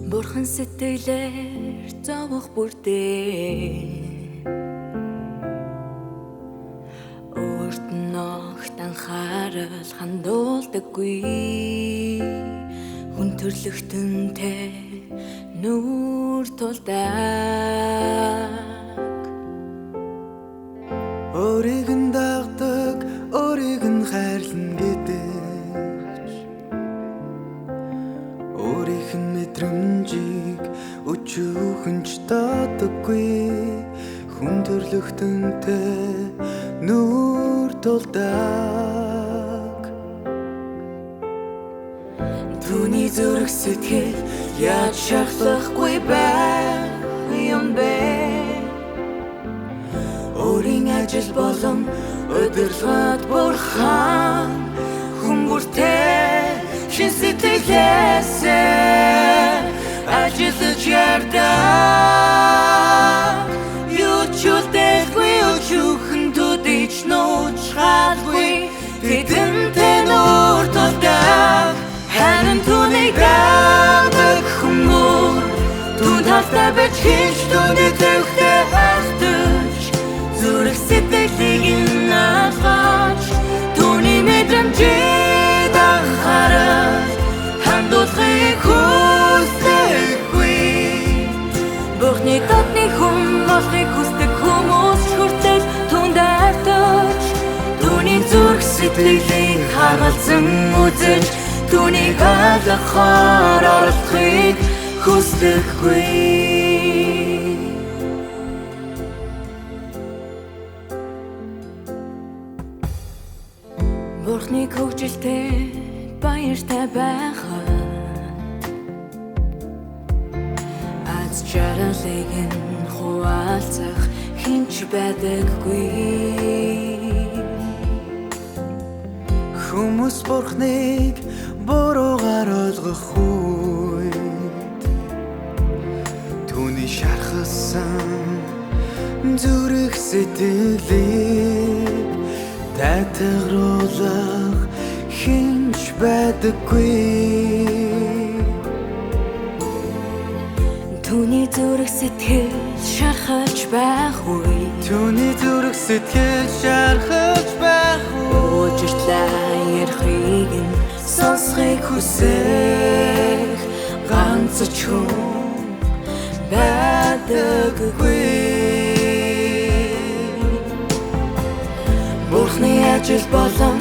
Бурхан сэтгэлээр зовох бүрдээ өөрт нь огт анхаарал хандуулдаггүй хүн төрлөختөнтэй нүур тулдаг өөрийг нь дагдаг өөрийг нь хайрлна гэдэгч өөрийнх нь мэдрэмжийг өчүүхэн ч дадаггүй хүн төрлөختөнтэй нүур тулдаг түүний зүрх сэтгэл яаж шархлахгүй байх юм бэ өөрийн ажил болон өдөрлөд бурхан хүмүүртэй шин сэтгэлээсээ ажиллаж ярддаг юу ч үлдээхгүй өчүүхэн төдийч нууч хаалгүй тэдэнтэй нүур тулдаг харин түүнийг дагдаг хүмүүр түүнд хавтаа байж хийж түүний төвхтэй хартаж зүрх сэтгэлийг нь авч түүний мэдрэмжийг анхаарал хандуулахыг хүсдэггүй Бурхны дотны хүн болохыг хүсдэг хүмүүс хүртэл түүнд артаж түүний зүрх сэтгэлийг хагалзан үзэж түүнийг ойлгохоор оролцохыг хүсдэггүй Бурхныг хөгжилтэй баяртай байхад аз жаргалыг нь хуваалцах хинч байдаггүй Хүмүүс Бурхныг буруугаар ойлгох үед түүний шархсан зүрх сэтгэлийг татгаруулах хинч байдаггүй Түүний зүрх сэтгэл шархаж байх үе Түүний зүрх сэтгэл шархаж байх Уучлаа ярихыг нь сонсхийг хүсэх ганц ч хүн байдаггүй Бурхны ажил болон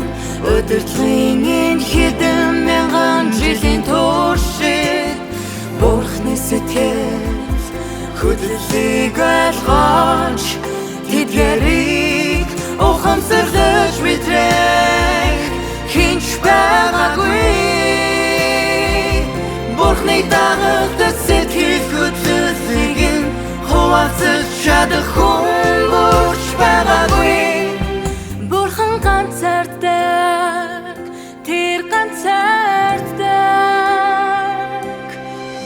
өдөртлийн энэ хэдэн мянган жилийн туршид Бурхны сэтгэл хөдлөлийг ойлгож тэдгэрийг ухамсарлаж мэдрэх хинч байгаагүй Бурхны дагдаг сэтгэл хөдлөлийг нь хуваалцаж чадах хүн бүрч байгаагүй Бурхан ганцаардаг тэр ганцаардаг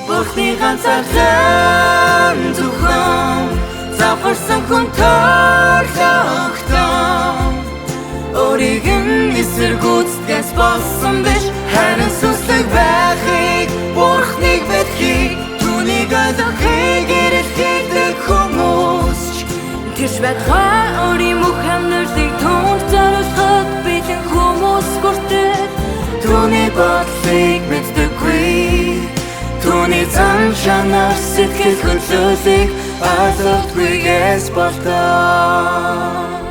Бурхны ганцаардан зөвхөн завхарсан хүн төрлөختөн өөрийг нь эсэргүүцдгээс болсон биш харин сүнслэг байхыг Бурхныг мэдхийг түүнийг ойлгохыг эрэлхийдэг хүмүүс Тэрч байтугай өөрийн мөх амьдралыг түүнд зориулахад бэлэн хүмүүс хүртэл түүний бодлыг мэддэггүй Түүний зан чанар сэтгэл хөдлөлийг ойлгохдаггүйгээс болдог